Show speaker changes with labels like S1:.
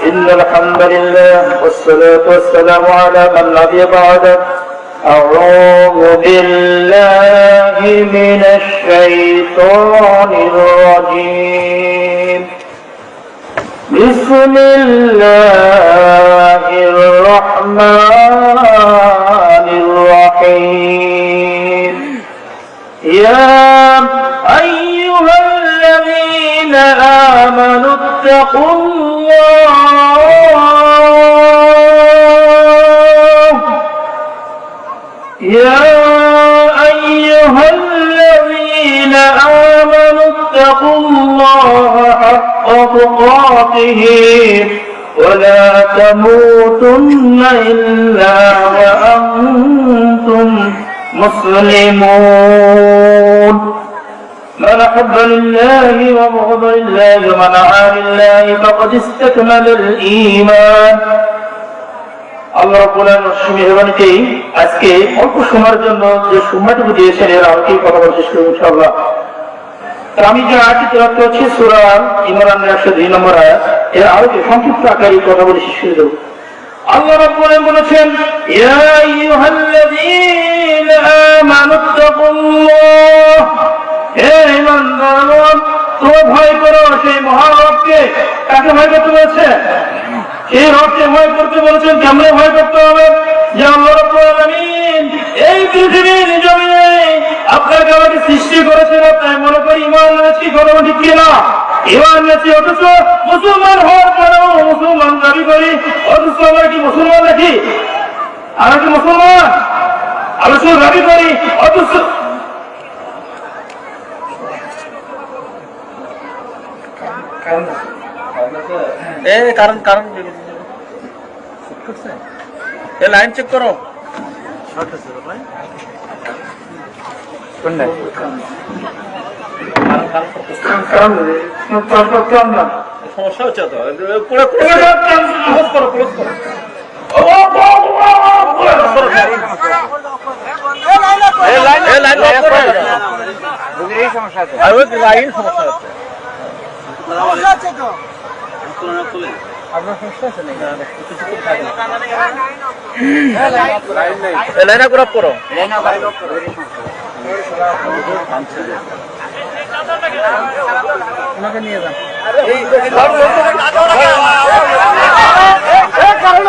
S1: إن الحمد لله والصلاة والسلام على من نبي بعده. أعوذ بالله من الشيطان الرجيم. بسم الله الرحمن الرحيم. يا أيها الذين آمنوا اتقوا الله يا أيها الذين آمنوا اتقوا الله حق تقاته ولا تموتن إلا وأنتم مسلمون. من أحب لله وبغض لله ومن عاد لله فقد استكمل الإيمان. আল্লাহ রাব্বুল আলামিন মেহেরবানিতে আজকে অল্প সময়ের জন্য যে সময়টুকু দিয়েছেন এর আলোকে কথা বলতে শেষ করব ইনশাআল্লাহ। আমি যে আয়াতটি তেলাওয়াত করছি সূরা ইমরানের 102 নম্বর আয়াত, এর আলোকে সংক্ষিপ্ত আকারে কথা বলে শেষ করে দেব। আল্লাহ রাব্বুল আলামিন বলেছেন, ইয়া আইয়ুহাল্লাযীনা আমানুত্তাকুল্লাহ, হে ঈমানদারগণ তোমরা ভয় করো সেই মহান রবকে। কাকে ভয় করতে বলেছে? এই রবকে ভয় করতে বলেছেন। কেমনে ভয় করতে হবে? যে আল্লাহ রাব্বুল আলামিন এই পৃথিবীর জমিনে আপনাকে আমাকে সৃষ্টি করেছেন, তাই মনে করি ঈমান এনেছি। কথা ঠিক কি না? ঈমান এনেছি, অথচ মুসলমান হওয়ার পরেও মুসলমান দাবি করি, অথচ আমরা কি মুসলমান নাকি? আমরা কি মুসলমান? আমরা শুধু দাবি করি, অথচ কারণ লাইন চেক করো। সমস্যা হচ্ছে তো লাইন সমস্যা হচ্ছে। লাইনা গ্রুপ করো। ওনাকে নিয়ে যান। কারণ